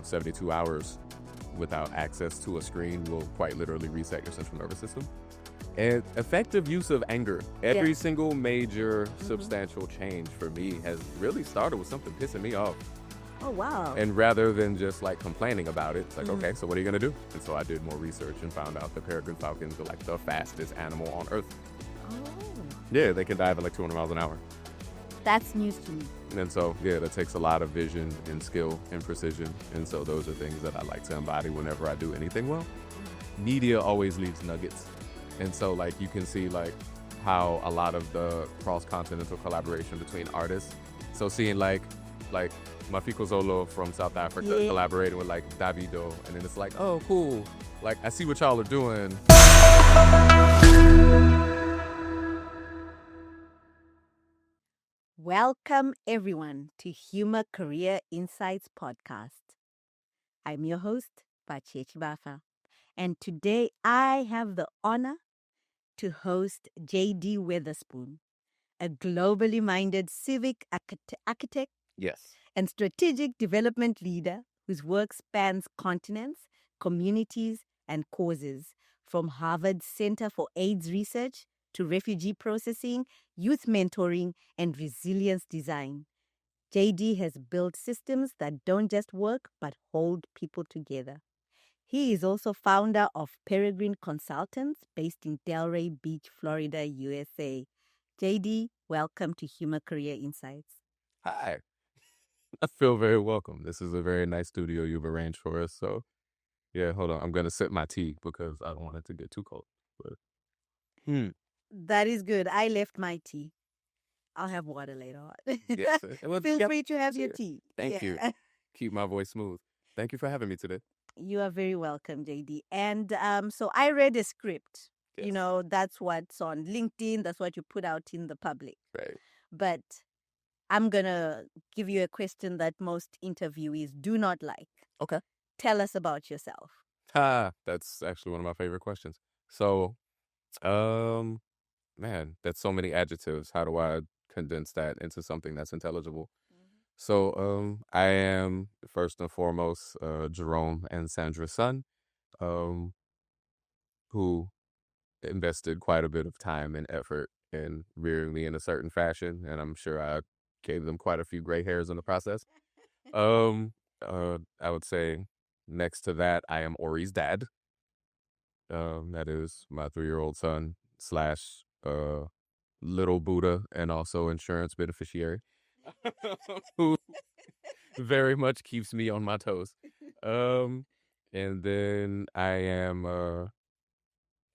72 hours without access to a screen will quite literally reset your central nervous system. And effective use of anger. Every single major substantial change for me has really started with something pissing me off. Oh, wow. And rather than just like complaining about it, it's like, okay, so what are you going to do? And so I did more research and found out the peregrine falcons are like the fastest animal on Earth. Oh. Yeah, they can dive at like 200 miles an hour. That's news to me. And so, yeah, that takes a lot of vision and skill and precision. And so those are things that I like to embody whenever I do anything well. Media always leaves nuggets. And so, like, you can see, like, how a lot of the cross-continental collaboration between artists. So seeing, like Mafiko Zolo from South Africa collaborating with, like, Davido. And then it's like, oh, cool. Like, I see what y'all are doing. Welcome, everyone, to HUMHR Career Insights podcast. I'm your host, Batje Chibafa. And today I have the honor to host JD Weatherspoon, a globally minded civic architect and strategic development leader whose work spans continents, communities, and causes, from Harvard Center for AIDS Research to refugee processing, youth mentoring, and resilience design. JD has built systems that don't just work, but hold people together. He is also founder of Peregrine Consultants, based in Delray Beach, Florida, USA. JD, welcome to HUMHR Career Insights. Hi. I feel very welcome. This is a very nice studio you've arranged for us. So, yeah, hold on. I'm going to sip my tea because I don't want it to get too cold. But, That is good. I left my tea. I'll have water later on. Yes. Feel free to have your tea. Thank you. Keep my voice smooth. Thank you for having me today. You are very welcome, JD. And so I read a script. Yes. You know, that's what's on LinkedIn. That's what you put out in the public. Right. But I'm going to give you a question that most interviewees do not like. Okay. Tell us about yourself. That's actually one of my favorite questions. So, man, that's so many adjectives. How do I condense that into something that's intelligible? So, I am first and foremost Jerome and Sandra's son, who invested quite a bit of time and effort in rearing me in a certain fashion, and I'm sure I gave them quite a few gray hairs in the process. I would say next to that, I am Ori's dad. That is my 3-year-old son / little Buddha and also insurance beneficiary, who very much keeps me on my toes. And then I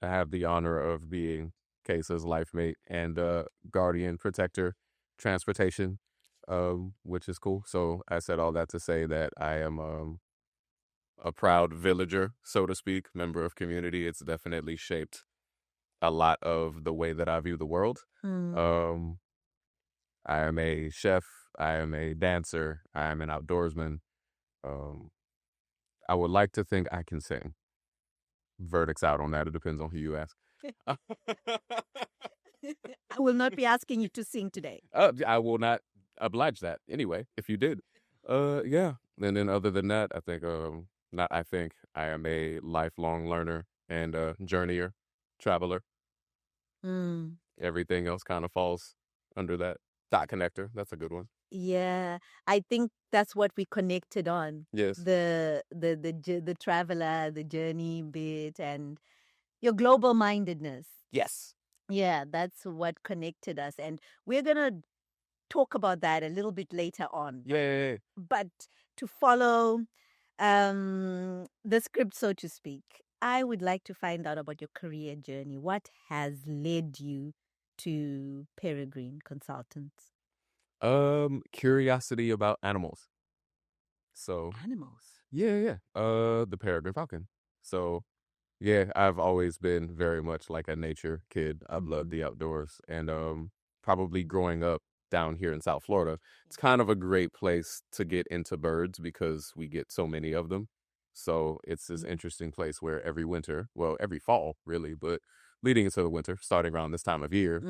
have the honor of being Kesa's life mate and guardian, protector, transportation, which is cool. So I said all that to say that I am a proud villager, so to speak, member of community. It's definitely shaped a lot of the way that I view the world. I am a chef. I am a dancer. I am an outdoorsman. I would like to think I can sing. Verdicts out on that. It depends on who you ask. I will not be asking you to sing today. I will not oblige that anyway, if you did. Yeah. And then other than that, I am a lifelong learner and journeyer, traveler. Everything else kind of falls under that. Dot connector. That's a good one. Yeah, I think that's what we connected on. Yes. The traveler, the journey bit, and your global mindedness. Yes. Yeah, that's what connected us, and we're gonna talk about that a little bit later on. Yeah. But to follow the script, so to speak, I would like to find out about your career journey. What has led you to Peregrine Consultants? Curiosity about animals. So Animals. Yeah. The peregrine falcon. So yeah, I've always been very much like a nature kid. I've loved the outdoors, and probably growing up down here in South Florida, it's kind of a great place to get into birds because we get so many of them. So it's this interesting place where every fall really, but leading into the winter, starting around this time of year,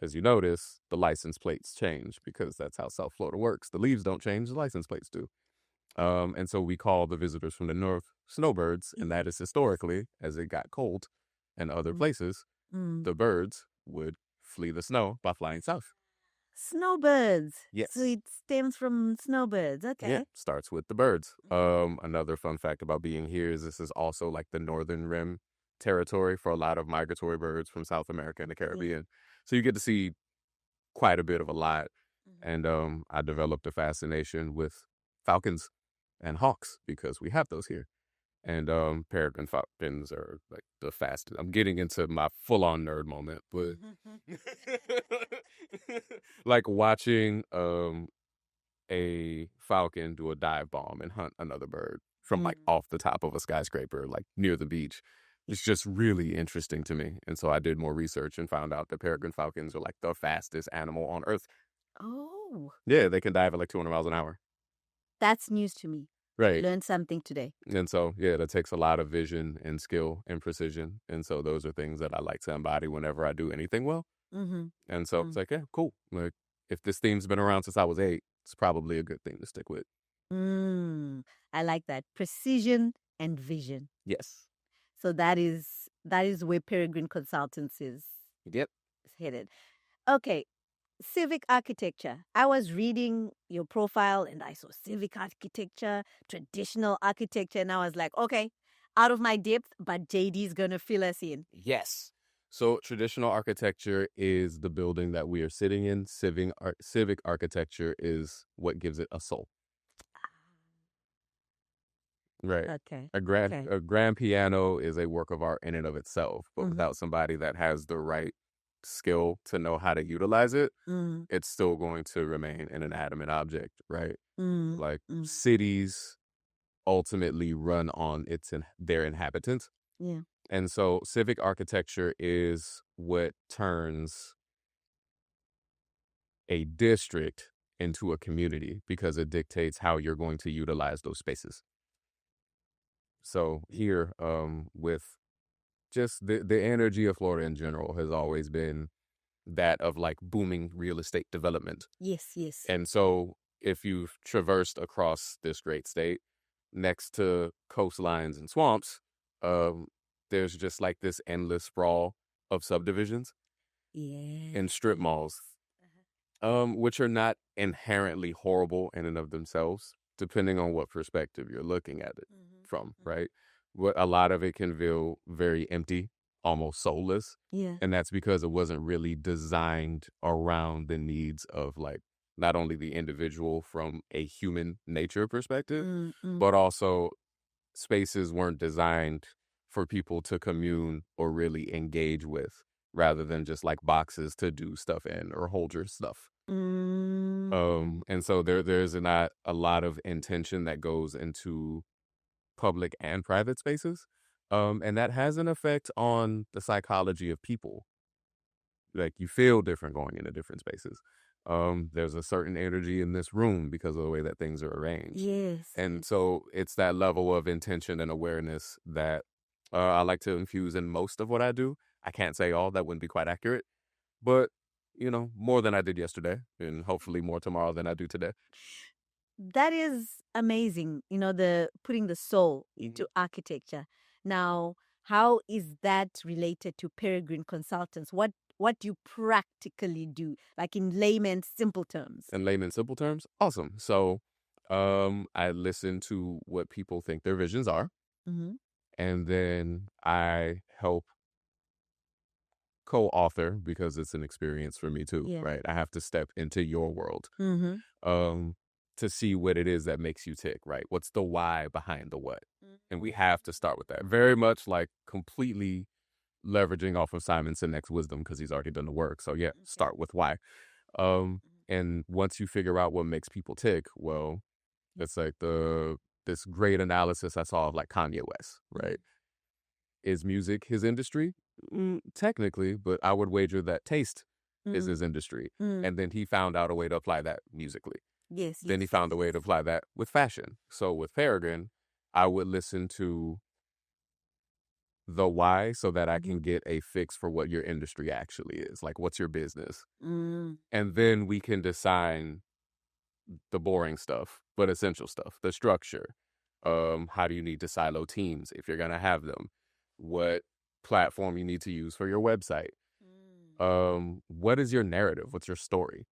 as you notice, the license plates change because that's how South Florida works. The leaves don't change, the license plates do. And so we call the visitors from the north snowbirds, and that is historically, as it got cold in other places, the birds would flee the snow by flying south. Snowbirds. Yes. So it stems from snowbirds. Okay. Yeah, starts with the birds. Another fun fact about being here is this is also like the northern rim territory for a lot of migratory birds from South America and the Caribbean. So you get to see quite a bit of a lot. And I developed a fascination with falcons and hawks because we have those here. And peregrine falcons are like the fastest. I'm getting into my full-on nerd moment, but like watching a falcon do a dive bomb and hunt another bird from like off the top of a skyscraper, like near the beach. It's just really interesting to me. And so I did more research and found out that peregrine falcons are like the fastest animal on Earth. Oh. Yeah, they can dive at like 200 miles an hour. That's news to me. Right. Learned something today. And so, yeah, that takes a lot of vision and skill and precision. And so those are things that I like to embody whenever I do anything well. And so it's like, yeah, cool. Like if this theme's been around since I was 8, it's probably a good thing to stick with. I like that. Precision and vision. Yes. So that is where Peregrine Consultants is headed. Okay. Civic architecture. I was reading your profile and I saw civic architecture, traditional architecture, and I was like, okay, out of my depth, but JD's going to fill us in. Yes. So traditional architecture is the building that we are sitting in. Civic architecture is what gives it a soul. Right. Okay. A grand piano is a work of art in and of itself, but without somebody that has the right skill to know how to utilize it, it's still going to remain an inanimate object, right? Like cities ultimately run on their inhabitants. Yeah. And so civic architecture is what turns a district into a community because it dictates how you're going to utilize those spaces. So here, with just the energy of Florida in general has always been that of like booming real estate development. Yes, yes. And so if you've traversed across this great state next to coastlines and swamps, there's just like this endless sprawl of subdivisions and strip malls, which are not inherently horrible in and of themselves, depending on what perspective you're looking at it from, right? What a lot of it can feel very empty, almost soulless. Yeah. And that's because it wasn't really designed around the needs of like not only the individual from a human nature perspective, but also spaces weren't designed for people to commune or really engage with, rather than just like boxes to do stuff in or hold your stuff. And so there's not a lot of intention that goes into public and private spaces. And that has an effect on the psychology of people. Like you feel different going into different spaces. There's a certain energy in this room because of the way that things are arranged. Yes. And so it's that level of intention and awareness that I like to infuse in most of what I do. I can't say all, that wouldn't be quite accurate, but you know, more than I did yesterday and hopefully more tomorrow than I do today. That is amazing. You know, the putting the soul into architecture. Now, how is that related to Peregrine Consultants? What do you practically do? Like in layman's simple terms. In layman's simple terms? Awesome. So I listen to what people think their visions are. And then I help co-author, because it's an experience for me too, right? I have to step into your world to see what it is that makes you tick, right? What's the why behind the what? And we have to start with that. Very much like completely leveraging off of Simon Sinek's wisdom because he's already done the work. So yeah, start with why. And once you figure out what makes people tick, well, it's like this great analysis I saw of like Kanye West, right? Is music his industry? Technically, but I would wager that taste is his industry. And then he found out a way to apply that musically. Yes. Then he found a way to apply that with fashion. So with Peregrine, I would listen to the why so that I can get a fix for what your industry actually is. Like, what's your business? And then we can decide the boring stuff, but essential stuff, the structure. How do you need to silo teams if you're going to have them? What platform you need to use for your website? What is your narrative? What's your story?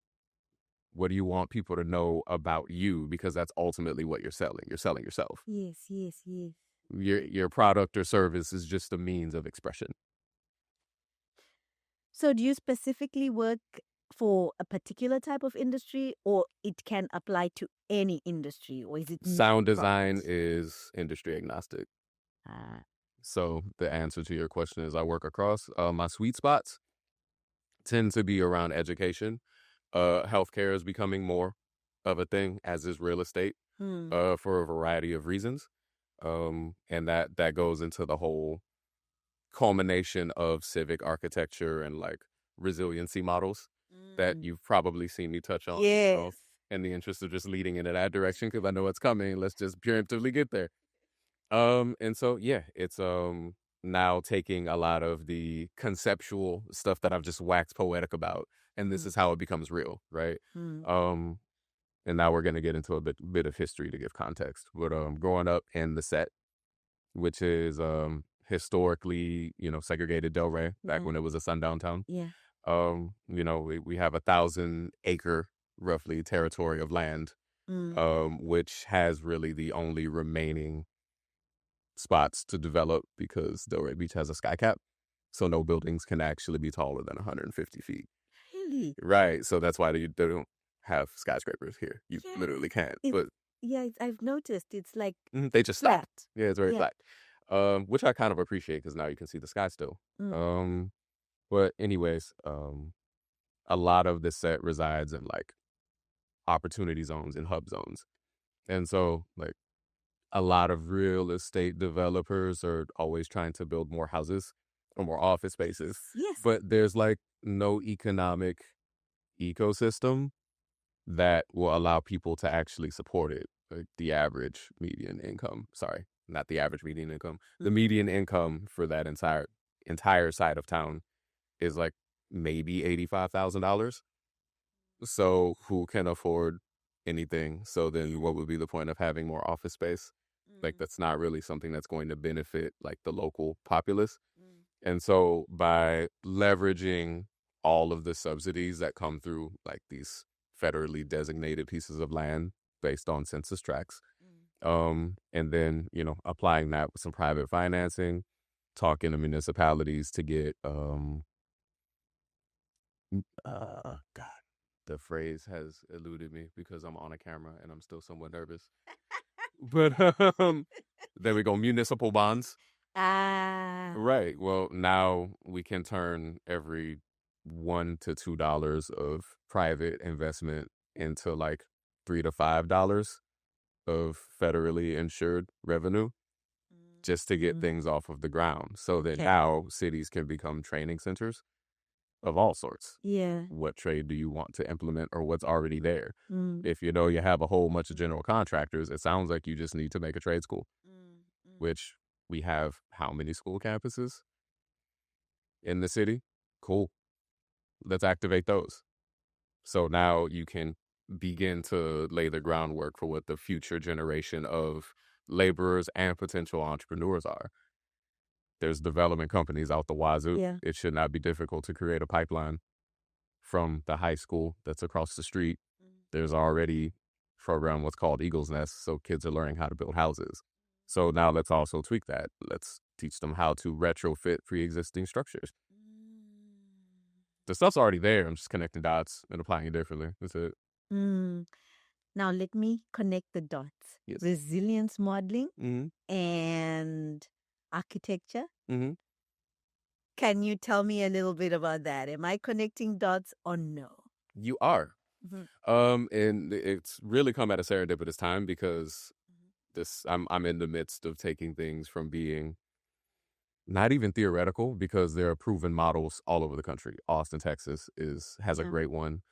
What do you want people to know about you? Because that's ultimately what you're selling. You're selling yourself. Yes, yes, yes. Your product or service is just a means of expression. So do you specifically work for a particular type of industry, or it can apply to any industry, or is it Sound design product? is industry agnostic. Ah. So the answer to your question is I work across. My sweet spots tend to be around education. Healthcare is becoming more of a thing, as is real estate, for a variety of reasons. And that goes into the whole culmination of civic architecture and like resiliency models that you've probably seen me touch on. Yes. In the interest of just leading into that direction, because I know it's coming. Let's just preemptively get there. And so yeah, it's now taking a lot of the conceptual stuff that I've just waxed poetic about, and this is how it becomes real, right? And now we're gonna get into a bit of history to give context. But growing up in the set, which is historically, segregated Delray back when it was a sundown town. Yeah. We have 1,000-acre roughly territory of land, which has really the only remaining spots to develop because Delray Beach has a sky cap, so no buildings can actually be taller than 150 feet. Really? Right. So that's why they don't have skyscrapers here. You literally can't. But yeah, I've noticed it's like they just flat. stopped. Yeah, it's very flat. Which I kind of appreciate because now you can see the sky still. But anyways, a lot of the set resides in like opportunity zones and hub zones. And so like a lot of real estate developers are always trying to build more houses or more office spaces. Yes. But there's like no economic ecosystem that will allow people to actually support it. Like the average median income, sorry, not the average median income, the median income for that entire side of town is like maybe $85,000. So who can afford anything? So then what would be the point of having more office space? Like that's not really something that's going to benefit like the local populace. And so by leveraging all of the subsidies that come through like these federally designated pieces of land based on census tracts, and then, applying that with some private financing, talking to municipalities to get, God, the phrase has eluded me because I'm on a camera and I'm still somewhat nervous. But there we go, municipal bonds. Ah. Right. Well, now we can turn every $1 to $2 of private investment into like $3 to $5 of federally insured revenue just to get things off of the ground. So that now cities can become training centers of all sorts. Yeah. What trade do you want to implement or what's already there? If you have a whole bunch of general contractors, it sounds like you just need to make a trade school, which we have how many school campuses in the city? Cool. Let's activate those. So now you can begin to lay the groundwork for what the future generation of laborers and potential entrepreneurs are. There's development companies out the wazoo. Yeah. It should not be difficult to create a pipeline from the high school that's across the street. There's already a program what's called Eagle's Nest, so kids are learning how to build houses. So now let's also tweak that. Let's teach them how to retrofit pre-existing structures. The stuff's already there. I'm just connecting dots and applying it differently. That's it. Now let me connect the dots. Yes. Resilience modeling and architecture. Can you tell me a little bit about that? Am I connecting dots or no? You are. And it's really come at a serendipitous time because I'm in the midst of taking things from being not even theoretical because there are proven models all over the country. Austin, Texas has a great one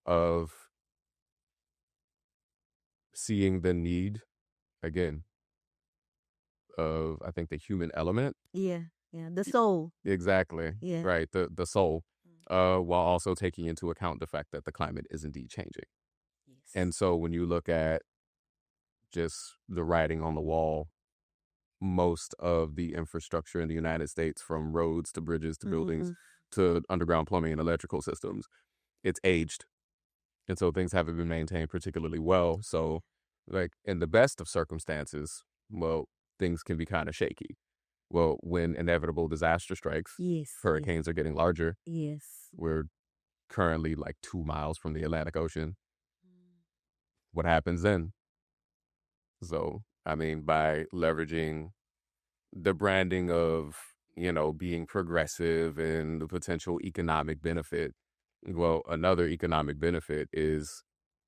of seeing the need again of, I think, the human element. Yeah. The soul. Exactly. Yeah. Right. The soul while also taking into account the fact that the climate is indeed changing. Yes. And so when you look at just the writing on the wall, most of the infrastructure in the United States, from roads to bridges to buildings to underground plumbing and electrical systems, it's aged. And so things haven't been maintained particularly well. So, like, in the best of circumstances, well, things can be kind of shaky. Well, when inevitable disaster strikes, Yes. hurricanes are getting larger. Yes. We're currently like 2 miles from the Atlantic Ocean. What happens then? So, I mean, by leveraging the branding of, being progressive and the potential economic benefit, well, another economic benefit is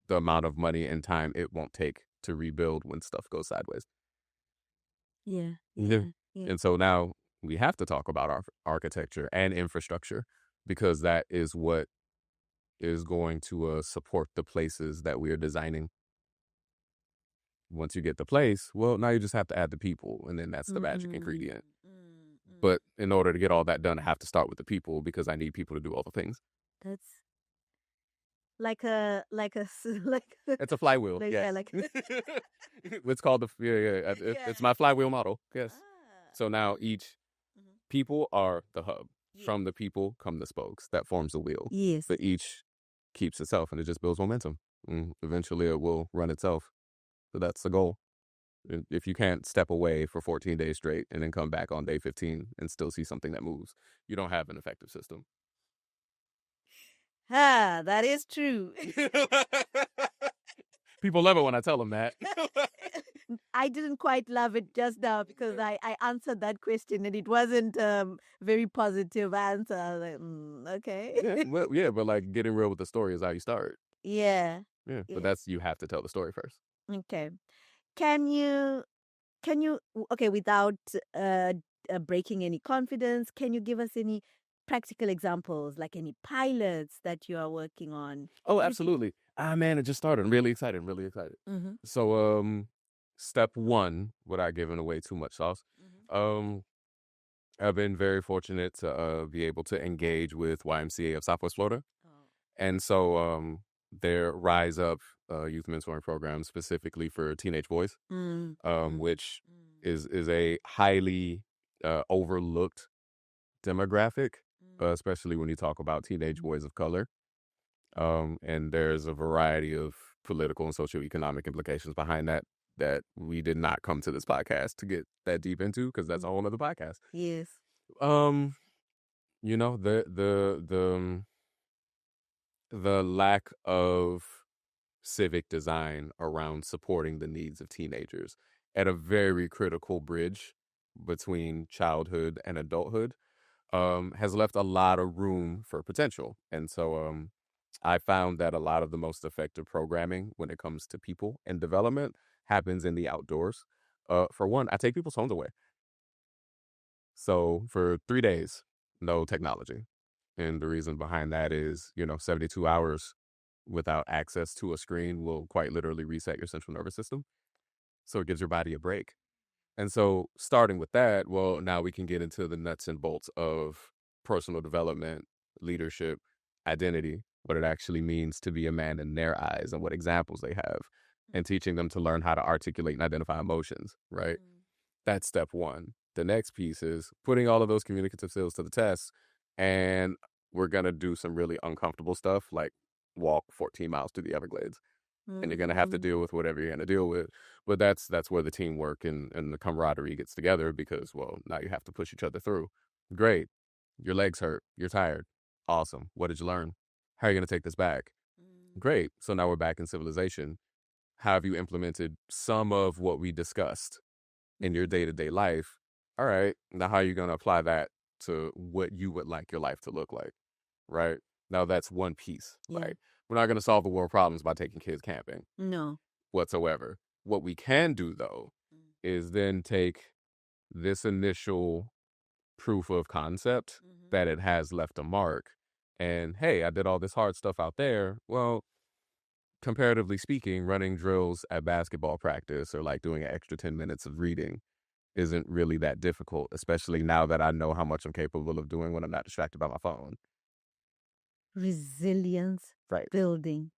the amount of money and time it won't take to rebuild when stuff goes sideways. Yeah. And so now we have to talk about our architecture and infrastructure, because that is what is going to support the places that we are designing. Once you get the place, well, now you just have to add the people, and then that's the magic ingredient. But in order to get all that done, I have to start with the people, because I need people to do all the things. That's like It's a flywheel. like, Yes. yeah, like It's called it's my flywheel model. Yes. So now each people are the hub. From the people come the spokes. That forms the wheel. yes. But each keeps itself, and it just builds momentum. And eventually it will run itself. So that's the goal. If you can't step away for 14 days straight and then come back on day 15 and still see something that moves, you don't have an effective system. That is true. People love it when I tell them that. I didn't quite love it just now because I answered that question and it wasn't very positive answer. I was like, okay. But like, getting real with the story is how you start. Yeah. But you have to tell the story first. Okay. Can you okay, without breaking any confidence, can you give us any practical examples, like any pilots that you are working on? Oh, absolutely. Man, it just started. I'm really excited. So, step one, without giving away too much sauce, I've been very fortunate to be able to engage with YMCA of Southwest Florida. And so their Rise Up youth mentoring program, specifically for teenage boys, which is a highly overlooked demographic, especially when you talk about teenage boys of color. And there's a variety of political and socioeconomic implications behind that we did not come to this podcast to get that deep into, because that's a whole other podcast. Yes. The lack of civic design around supporting the needs of teenagers at a very critical bridge between childhood and adulthood has left a lot of room for potential. And so I found that a lot of the most effective programming when it comes to people and development happens in the outdoors. For one, I take people's phones away. So for 3 days, no technology. And the reason behind that is, 72 hours without access to a screen will quite literally reset your central nervous system. So it gives your body a break. And so starting with that, well, now we can get into the nuts and bolts of personal development, leadership, identity, what it actually means to be a man in their eyes and what examples they have, and teaching them to learn how to articulate and identify emotions, right? That's step one. The next piece is putting all of those communicative skills to the test, and we're going to do some really uncomfortable stuff, like walk 14 miles through the Everglades. And you're going to have to deal with whatever you're going to deal with. But that's where the teamwork and the camaraderie gets together, because, well, now you have to push each other through. Great. Your legs hurt. You're tired. Awesome. What did you learn? How are you going to take this back? Great. So now we're back in civilization. How have you implemented some of what we discussed in your day-to-day life? All right. Now how are you going to apply that to what you would like your life to look like? Right? Now that's one piece. Yeah. Right? We're not going to solve the world problems by taking kids camping. No. Whatsoever. What we can do, though, is then take this initial proof of concept that it has left a mark. And, hey, I did all this hard stuff out there. Well, comparatively speaking, running drills at basketball practice, or like doing an extra 10 minutes of reading, isn't really that difficult, especially now that I know how much I'm capable of doing when I'm not distracted by my phone. resilience Right. building.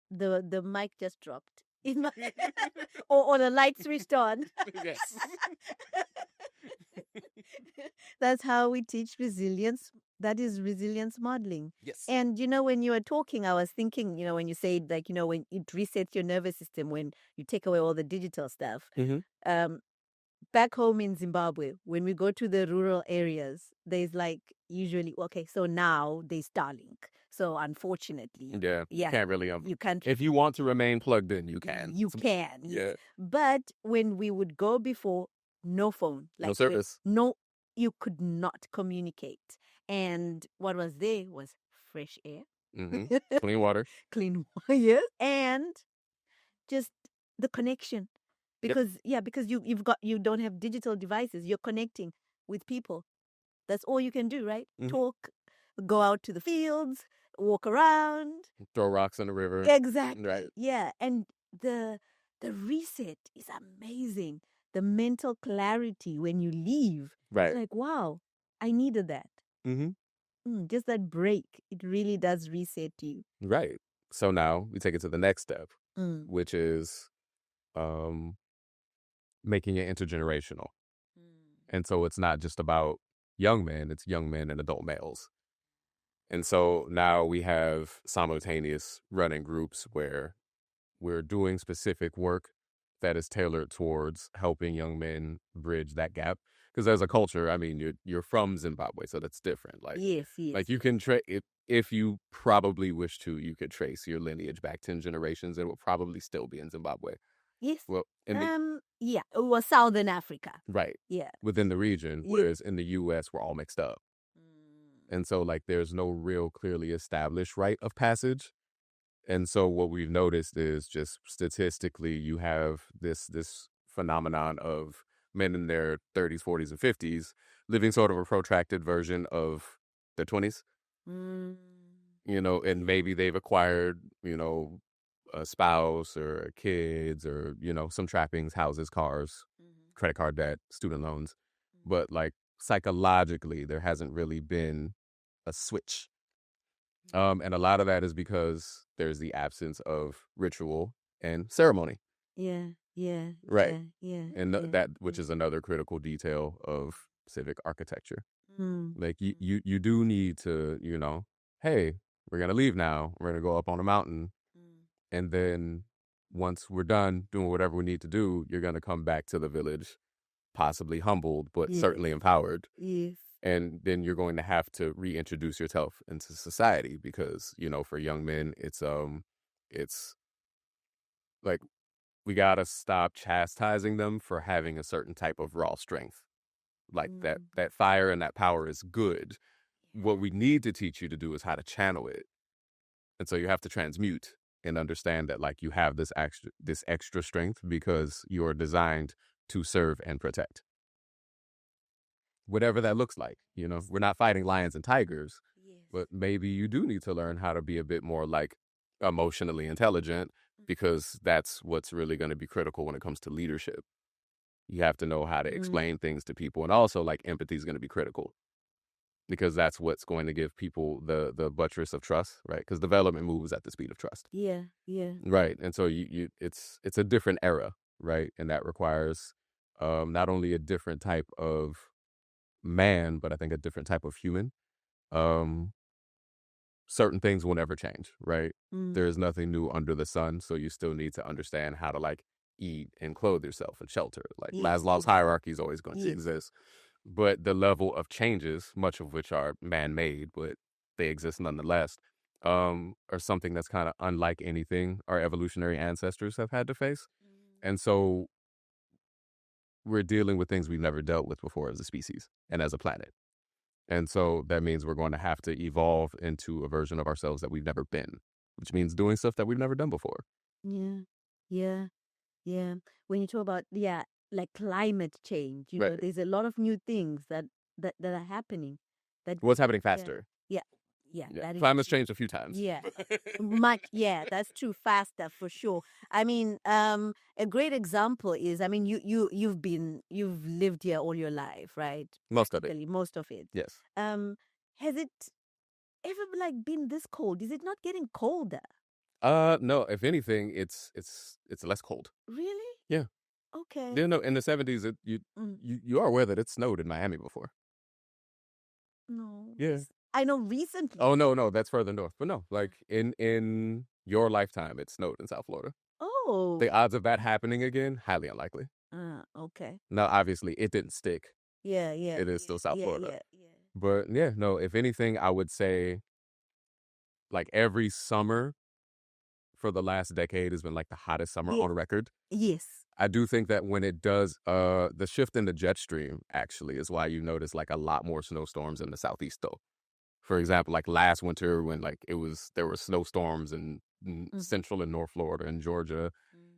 The mic just dropped. In my or the light switched on. Yes. That's how we teach resilience. That is resilience modeling. Yes. And when you were talking, I was thinking, when you said like, when it resets your nervous system when you take away all the digital stuff. Mm-hmm. Back home in Zimbabwe, when we go to the rural areas, there's like usually so now there's Starlink. So unfortunately, You can't really you can't. If you want to remain plugged in, you can. You can. Yeah. But when we would go before, no phone, No service. You could not communicate. And what was there was fresh air, Mm-hmm. Clean water. clean water, yes, and just the connection. Because because you don't have digital devices, you're connecting with people. That's all you can do, right? Mm-hmm. Talk, go out to the fields, walk around, throw rocks in the river. Exactly. Right. Yeah, and the reset is amazing. The mental clarity when you leave. Right. It's like, wow, I needed that. Mm-hmm. Just that break, it really does reset you. Right. So now we take it to the next step, which is making it intergenerational. And so it's not just about young men, it's young men and adult males. And so now we have simultaneous running groups where we're doing specific work that is tailored towards helping young men bridge that gap. Because as a culture, I mean, you're from Zimbabwe, so that's different. Like, yes. Like you can if you probably wish to, you could trace your lineage back 10 generations. It will probably still be in Zimbabwe. Yes. Well, it was Southern Africa. Right. Yeah. Within the region, whereas in the U.S. we're all mixed up. And so, like, there's no real clearly established rite of passage. And so what we've noticed is just statistically, you have this phenomenon of men in their 30s, 40s, and 50s living sort of a protracted version of their 20s. And maybe they've acquired, a spouse or kids or, some trappings, houses, cars, credit card debt, student loans. But like psychologically, there hasn't really been a switch. And a lot of that is because there's the absence of ritual and ceremony. Yeah. Right. Yeah. And that, which is another critical detail of civic architecture. Like you do need to, hey, we're going to leave now. We're going to go up on a mountain. And then once we're done doing whatever we need to do, you're going to come back to the village, possibly humbled, but certainly empowered. Yes. And then you're going to have to reintroduce yourself into society because, for young men, it's like we got to stop chastising them for having a certain type of raw strength. Like that fire and that power is good. What we need to teach you to do is how to channel it. And so you have to transmute and understand that like you have this extra strength because you are designed to serve and protect. Whatever that looks like, we're not fighting lions and tigers, but maybe you do need to learn how to be a bit more like emotionally intelligent because that's what's really going to be critical when it comes to leadership. You have to know how to explain things to people. And also like empathy is going to be critical because that's what's going to give people the buttress of trust, right? Because development moves at the speed of trust. Yeah. Right. And so it's a different era, right? And that requires not only a different type of man, but I think a different type of human. Certain things will never change, right? There is nothing new under the sun, so you still need to understand how to like eat and clothe yourself and shelter. Like Maslow's hierarchy is always going to exist, but the level of changes, much of which are man-made, but they exist nonetheless, are something that's kind of unlike anything our evolutionary ancestors have had to face. And so we're dealing with things we've never dealt with before as a species and as a planet. And so that means we're going to have to evolve into a version of ourselves that we've never been, which means doing stuff that we've never done before. Yeah. When you talk about, like climate change, there's a lot of new things that are happening. What's happening faster? Yeah. Climate's changed a few times. Yeah. That's true. Faster for sure. I mean, a great example is, I mean, you've lived here all your life, right? Most of it. Most of it. Yes. Has it ever like been this cold? Is it not getting colder? No. If anything, it's less cold. Really? Yeah. Okay. Yeah. No. In the 70s, you are aware that it snowed in Miami before. No. Yeah. I know recently. Oh no, that's further north. But no, like in your lifetime, it snowed in South Florida. Oh. The odds of that happening again, highly unlikely. Okay. Now, obviously, it didn't stick. Yeah. It is still South Florida. Yeah. But yeah, no, if anything, I would say like every summer for the last decade has been like the hottest summer on record. Yes. I do think that when it does, the shift in the jet stream actually is why you notice like a lot more snowstorms in the Southeast though. For example, like last winter when like there were snowstorms in Central and North Florida and Georgia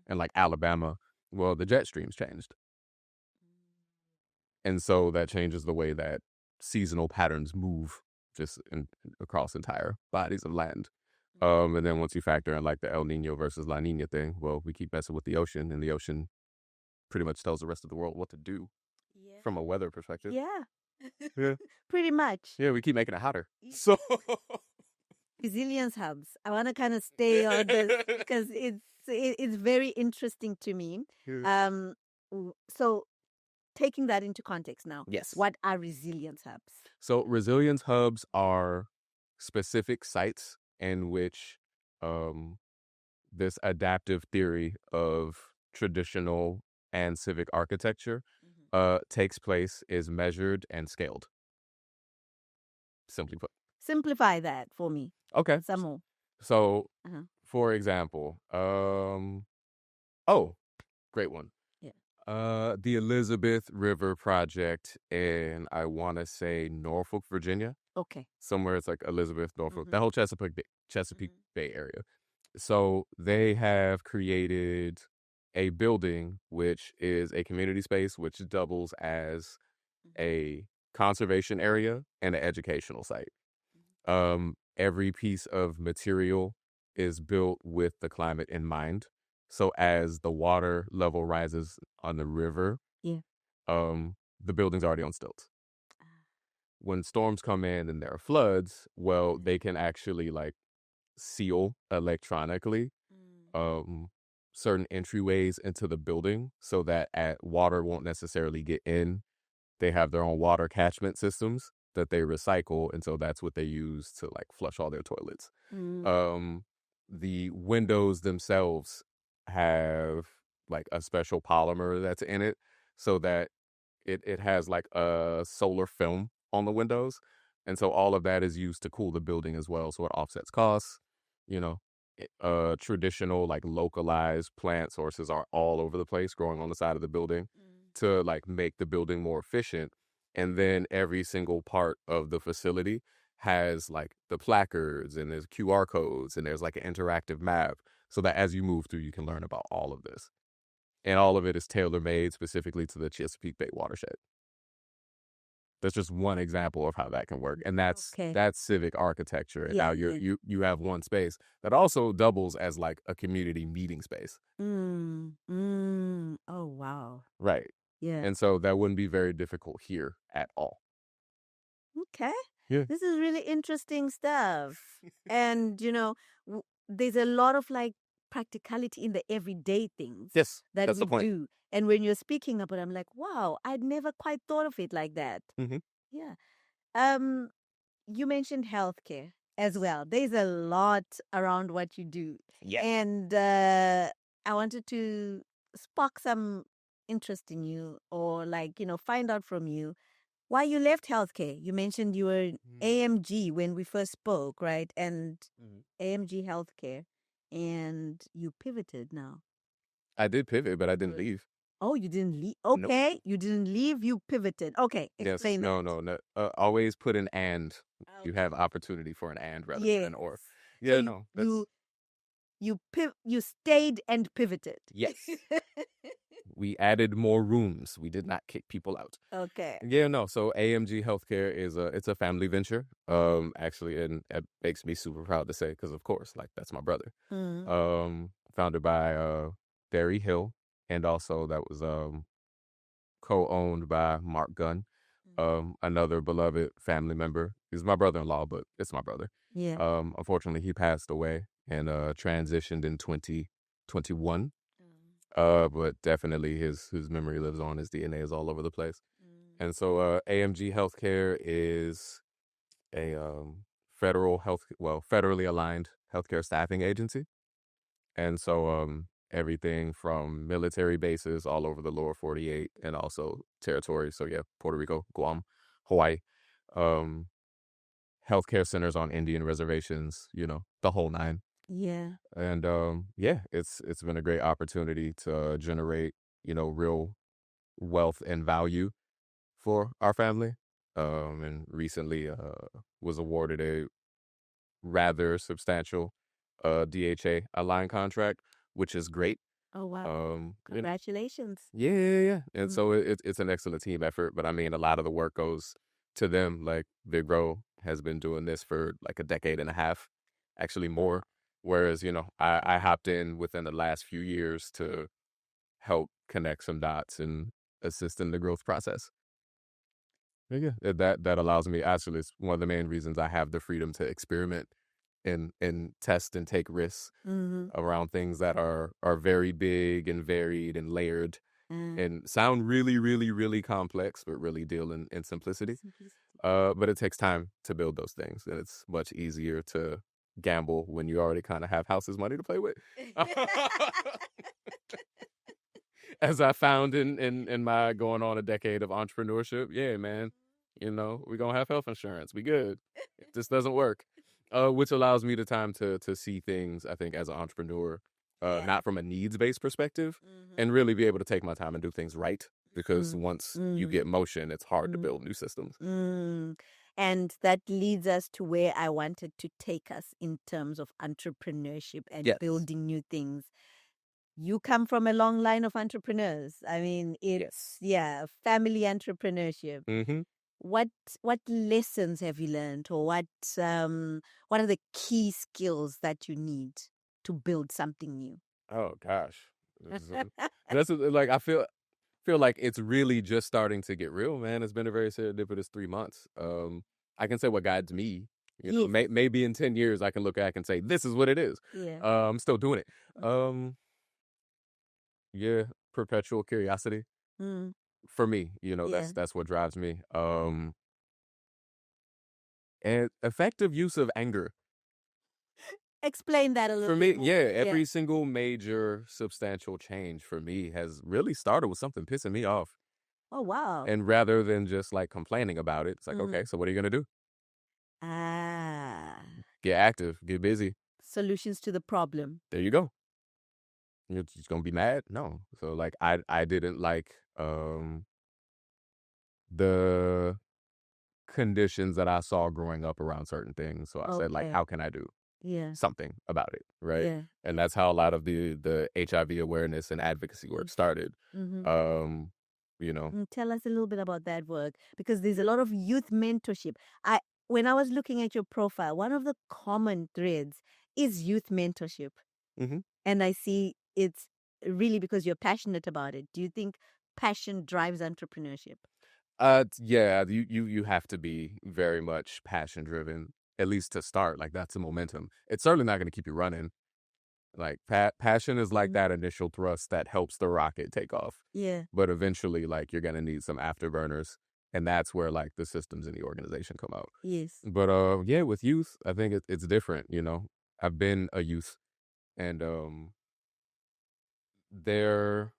and like Alabama. Well, the jet streams changed. And so that changes the way that seasonal patterns move just across entire bodies of land. And then once you factor in like the El Nino versus La Nina thing, well, we keep messing with the ocean, and the ocean pretty much tells the rest of the world what to do from a weather perspective. Yeah. Pretty much. Yeah, we keep making it hotter. So resilience hubs. I want to kind of stay on this because it's very interesting to me. So taking that into context now. Yes. What are resilience hubs? So resilience hubs are specific sites in which this adaptive theory of traditional and civic architecture takes place, is measured and scaled. Simply put. Simplify that for me. Okay. Some more. So, for example, great one. The Elizabeth River Project in, I want to say, Norfolk, Virginia. Okay. Somewhere it's like Elizabeth, Norfolk, the whole Chesapeake Bay area. So they have created a building which is a community space which doubles as a conservation area and an educational site. Every piece of material is built with the climate in mind. So as the water level rises on the river, the building's already on stilts. When storms come in and there are floods, well, they can actually like seal electronically certain entryways into the building so that water won't necessarily get in. They have their own water catchment systems that they recycle, and so that's what they use to like flush all their toilets. The windows themselves have like a special polymer that's in it so that it has like a solar film on the windows, and so all of that is used to cool the building as well, so it offsets costs. Traditional like localized plant sources are all over the place growing on the side of the building to like make the building more efficient. And then every single part of the facility has like the placards and there's QR codes and there's like an interactive map so that as you move through, you can learn about all of this. And all of it is tailor-made specifically to the Chesapeake Bay watershed. That's just one example of how that can work. And that's civic architecture. And now you have one space that also doubles as like a community meeting space. Oh, wow. Right. Yeah. And so that wouldn't be very difficult here at all. Okay. Yeah. This is really interesting stuff. And, there's a lot of like practicality in the everyday things that we do. And when you're speaking about it, I'm like, wow, I'd never quite thought of it like that. Yeah. You mentioned healthcare as well. There's a lot around what you do. Yeah. And I wanted to spark some interest in you or like, find out from you why you left healthcare. You mentioned you were AMG when we first spoke, right? And AMG Healthcare. And you pivoted now. I did pivot, but I didn't leave. Oh, you didn't leave? Okay. Nope. You didn't leave, you pivoted. Okay, explain that. No. Always put an and. Okay. You have opportunity for an and rather than an or. Yeah, so no. You stayed and pivoted. Yes. We added more rooms. We did not kick people out. Okay. Yeah, no. So AMG Healthcare it's a family venture. Actually, and it makes me super proud to say because of course, like that's my brother. Founded by Barry Hill, and also that was co-owned by Mark Gunn, another beloved family member. He's my brother-in-law, but it's my brother. Yeah. Unfortunately, he passed away and transitioned in 2021. But definitely his memory lives on. His DNA is all over the place. And so AMG Healthcare is a federally aligned healthcare staffing agency. And so everything from military bases all over the lower 48 and also territories. So yeah, Puerto Rico, Guam, Hawaii, um, healthcare centers on Indian reservations, the whole nine. Yeah. And yeah, it's been a great opportunity to generate, real wealth and value for our family. And recently was awarded a rather substantial DHA aligned contract, which is great. Oh, wow. And Congratulations. yeah. And so it's an excellent team effort. But I mean, a lot of the work goes to them. Like Big Bro has been doing this for like a decade and a half, actually more. Whereas, I hopped in within the last few years to help connect some dots and assist in the growth process. Yeah, that allows me. Actually, it's one of the main reasons I have the freedom to experiment and test and take risks around things that are very big and varied and layered and sound really, really, really complex, but really deal in simplicity. But it takes time to build those things, and it's much easier to gamble when you already kind of have house's money to play with. As I found in my going on a decade of entrepreneurship, yeah, man, we're gonna have health insurance. We good. If this doesn't work, which allows me the time to see things, I think, as an entrepreneur, not from a needs-based perspective, and really be able to take my time and do things right. Because once you get motion, it's hard to build new systems. And that leads us to where I wanted to take us in terms of entrepreneurship and building new things. You come from a long line of entrepreneurs. I mean, it's family entrepreneurship. What lessons have you learned, or what are the key skills that you need to build something new? Oh gosh, that's like I feel like it's really just starting to get real, man. It's been a very serendipitous 3 months. I can say what guides me. Maybe in 10 years I can look back and say this is what it is. Yeah. I'm still doing it. Yeah, perpetual curiosity. For me, that's what drives me. And effective use of anger. Explain that a little bit. For me, more. every single major substantial change for me has really started with something pissing me off. Oh, wow. And rather than just like complaining about it, it's like, okay, so what are you going to do? Get active, get busy. Solutions to the problem. There you go. You're just going to be mad? No. So like I didn't like the conditions that I saw growing up around certain things. So I said, like, how can I do something about it, right? Yeah. And that's how a lot of the HIV awareness and advocacy work started. Tell us a little bit about that work, because there's a lot of youth mentorship. When I was looking at your profile, one of the common threads is youth mentorship. And I see it's really because you're passionate about it. Do you think passion drives entrepreneurship? Yeah, you have to be very much passion driven, at least to start. Like that's a momentum. It's certainly not going to keep you running. Like passion is like that initial thrust that helps the rocket take off. Yeah. But eventually, like you're gonna need some afterburners, and that's where like the systems in the organization come out. Yes. But yeah, with youth, I think it's different. I've been a youth, and their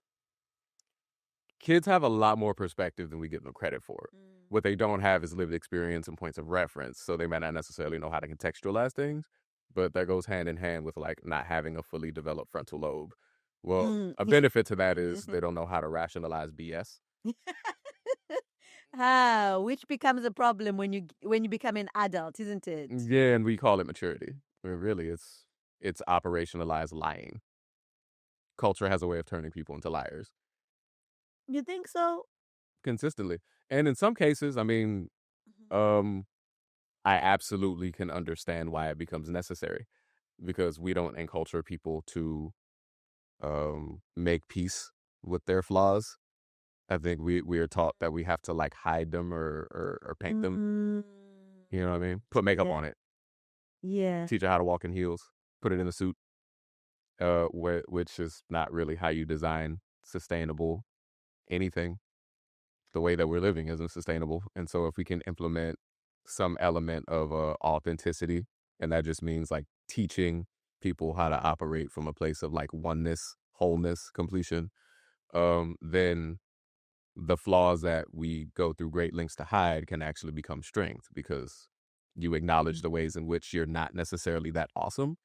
kids have a lot more perspective than we give them credit for. What they don't have is lived experience and points of reference, so they might not necessarily know how to contextualize things. But that goes hand in hand with like not having a fully developed frontal lobe. Well, a benefit to that is they don't know how to rationalize BS. Which becomes a problem when you become an adult, isn't it? Yeah, and we call it maturity. Really, it's operationalized lying. Culture has a way of turning people into liars. You think so? Consistently. And in some cases, I mean, I absolutely can understand why it becomes necessary, because we don't enculture people to make peace with their flaws. I think we are taught that we have to like hide them or paint them. You know what I mean? Put makeup Yeah. on it. Yeah. Teach her how to walk in heels. Put it in a suit. Which is not really how you design sustainable anything. The way that we're living isn't sustainable. And so if we can implement some element of authenticity, and that just means like teaching people how to operate from a place of like oneness, wholeness, completion, then the flaws that we go through great lengths to hide can actually become strength because you acknowledge the ways in which you're not necessarily that awesome.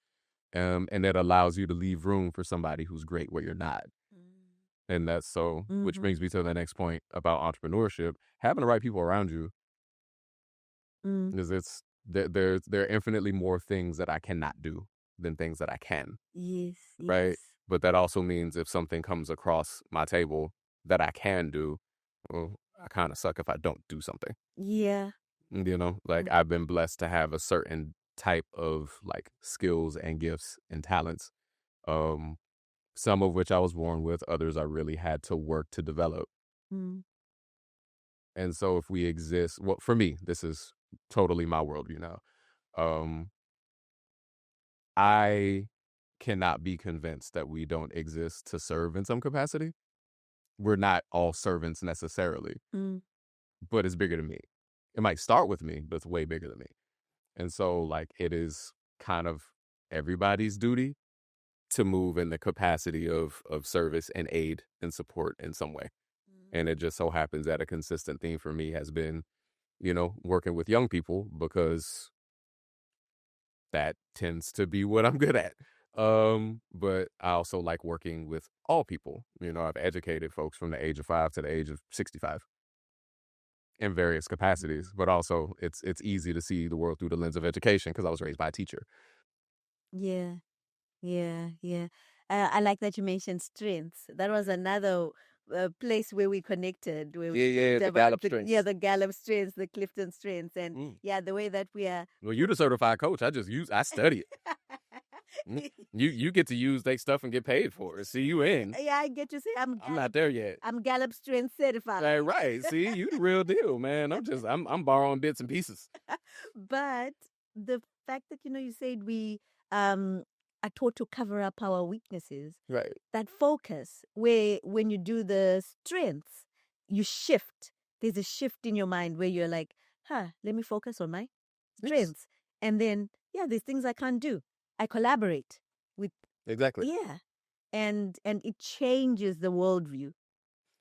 And it allows you to leave room for somebody who's great where you're not. And that's so, which Mm-hmm. brings me to the next point about entrepreneurship. Having the right people around you Mm. is there are infinitely more things that I cannot do than things that I can, Yes. right? Yes. But that also means if something comes across my table that I can do, well, I kind of suck if I don't do something. Yeah. You know, like I've been blessed to have a certain type of like skills and gifts and talents. Um, some of which I was born with, others I really had to work to develop. Mm. And so if we exist, well, for me, this is totally my worldview now. Um, I cannot be convinced that we don't exist to serve in some capacity. We're not all servants necessarily, Mm. but it's bigger than me. It might start with me, but it's way bigger than me. And so like it is kind of everybody's duty to move in the capacity of service and aid and support in some way. And it just so happens that a consistent theme for me has been, you know, working with young people because that tends to be what I'm good at. But I also like working with all people. You know, I've educated folks from the age of 5 to the age of 65 in various capacities, but also it's easy to see the world through the lens of education because I was raised by a teacher. Yeah. Yeah. Yeah. I like that you mentioned strengths. That was another place where we connected. Where Yeah, the Gallup strengths. the Gallup strengths, the Clifton strengths, and Mm. yeah, the way that we are. Well, you the certified coach. I study it. Mm. You get to use their stuff and get paid for it. See you in. Yeah, I get to say I'm not there yet. I'm Gallup strength certified. Right. See, you the real deal, man. I'm borrowing bits and pieces. But the fact that you said we um are taught to cover up our weaknesses, Right. that focus where when you do the strengths, you shift. There's a shift in your mind where you're like, let me focus on my Yes. strengths. And then, yeah, there's things I can't do. I collaborate with, Exactly. yeah. And it changes the worldview.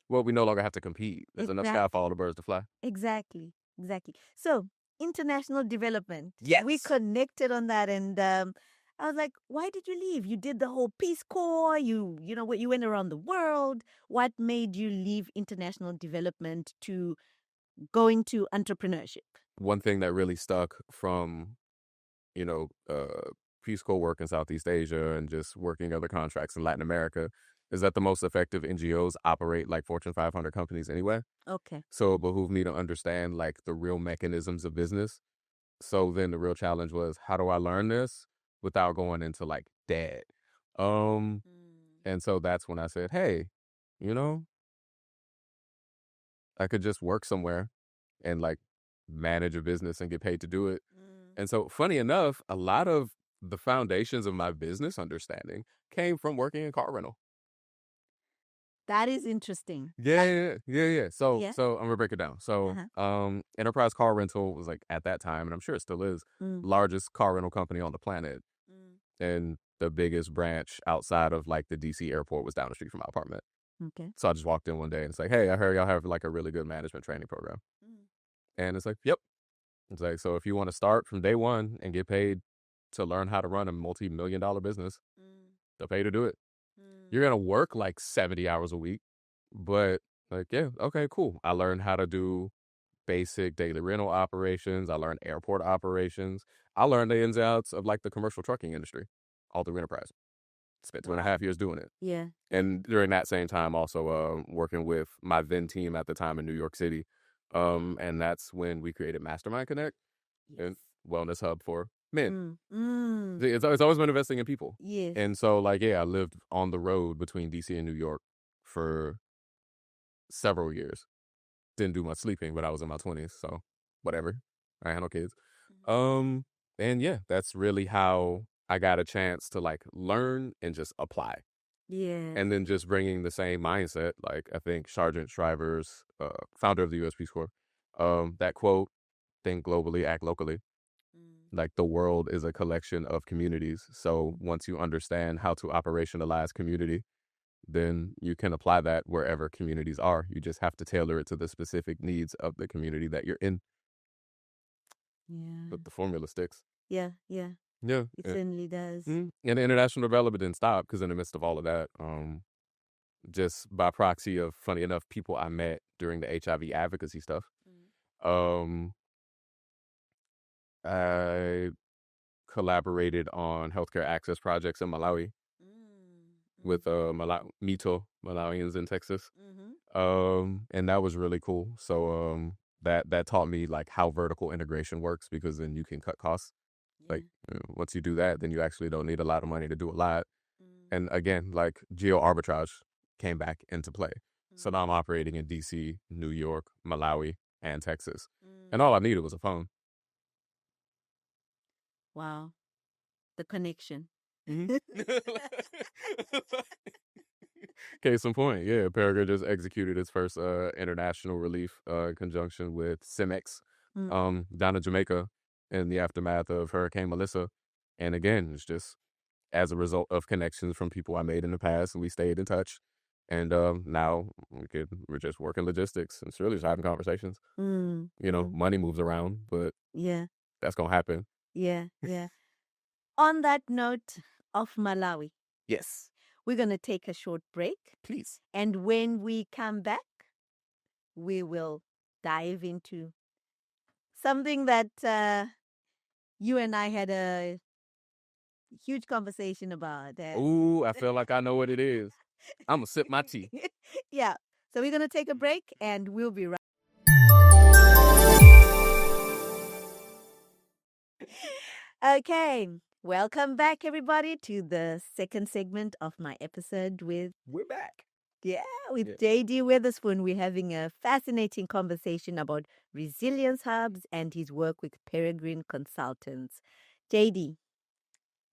Well, we no longer have to compete. There's enough sky for all the birds to fly. Exactly. Exactly. So, international development. Yes. We connected on that, and I was like, "Why did you leave? You did the whole Peace Corps. You went around the world. What made you leave international development to go into entrepreneurship?" One thing that really stuck from, you know, Peace Corps work in Southeast Asia and just working other contracts in Latin America is that the most effective NGOs operate like Fortune 500 companies anyway. Okay. So it behooved me to understand like the real mechanisms of business. So then the real challenge was, how do I learn this without going into like debt? And so that's when I said, hey, you know, I could just work somewhere and like manage a business and get paid to do it. And so funny enough, a lot of the foundations of my business understanding came from working in car rental. That is interesting. Yeah. So Yeah. so I'm gonna break it down. So Enterprise Car Rental was like at that time, and I'm sure it still is, largest car rental company on the planet. And the biggest branch outside of like the DC airport was down the street from my apartment. Okay. So I just walked in one day and it's like, hey, I heard y'all have like a really good management training program. And it's like, yep. It's like, so if you want to start from day one and get paid to learn how to run a multi-million-dollar business, they'll pay you to do it. You're going to work like 70 hours a week, but like, yeah, okay, cool. I learned how to do basic daily rental operations. I learned airport operations. I learned the ins and outs of like the commercial trucking industry, all through Enterprise. Spent 2.5 years doing it. Yeah. And during that same time, also working with my then team at the time in New York City. And that's when we created Mastermind Connect and Wellness Hub for men. It's always been investing in people. Yes. And so, like, yeah, I lived on the road between DC and New York for several years. Didn't do much sleeping, but I was in my 20s, so whatever. I had no kids. And yeah, that's really how I got a chance to like learn and just apply. Yeah. And then just bringing the same mindset, like I think Sergeant Shriver's founder of the U.S. Peace Corps, that quote, think globally, act locally. Like the world is a collection of communities. So once you understand how to operationalize community, then you can apply that wherever communities are. You just have to tailor it to the specific needs of the community that you're in. Yeah. But the formula sticks. Yeah. Yeah. It certainly does. And the international development didn't stop because in the midst of all of that, just by proxy of, funny enough, people I met during the HIV advocacy stuff, I collaborated on healthcare access projects in Malawi with Mito Malawians in Texas. And that was really cool. So that taught me like how vertical integration works, because then you can cut costs. Like once you do that, then you actually don't need a lot of money to do a lot. And again, like geo arbitrage came back into play. So now I'm operating in DC, New York, Malawi, and Texas. And all I needed was a phone. Wow. The connection. Case in point, yeah, Peregrine just executed its first international relief in conjunction with CIMEX down in Jamaica in the aftermath of Hurricane Melissa. And again, it's just as a result of connections from people I made in the past, and we stayed in touch. And now we're just working logistics. It's really just having conversations. You know, money moves around, but that's going to happen. Yeah. On that note of Malawi. Yes. We're going to take a short break. Please. And when we come back, we will dive into something that you and I had a huge conversation about. Ooh, I feel like I know what it is. I'm going to sip my tea. Yeah. So we're going to take a break and we'll be right. Okay. Welcome back, everybody, to the second segment of my episode with... We're back. Yeah, with JD Weatherspoon. We're having a fascinating conversation about resilience hubs and his work with Peregrine Consultants. JD,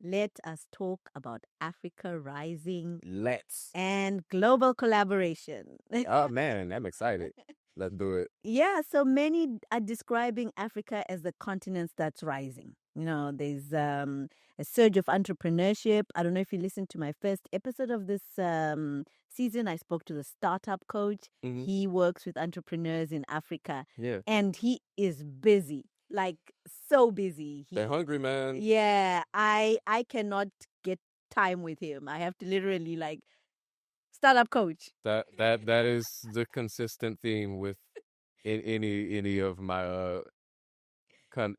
let us talk about Africa Rising. Let's. And global collaboration. Oh, man, I'm excited. Let's do it. Yeah, so many are describing Africa as the continent that's rising. You know, there's a surge of entrepreneurship. I don't know if you listened to my first episode of this season. I spoke to the startup coach. He works with entrepreneurs in Africa. Yeah. And he is busy, like so busy. They're hungry, man. Yeah, I cannot get time with him. I have to literally like startup coach. That is the consistent theme with any of my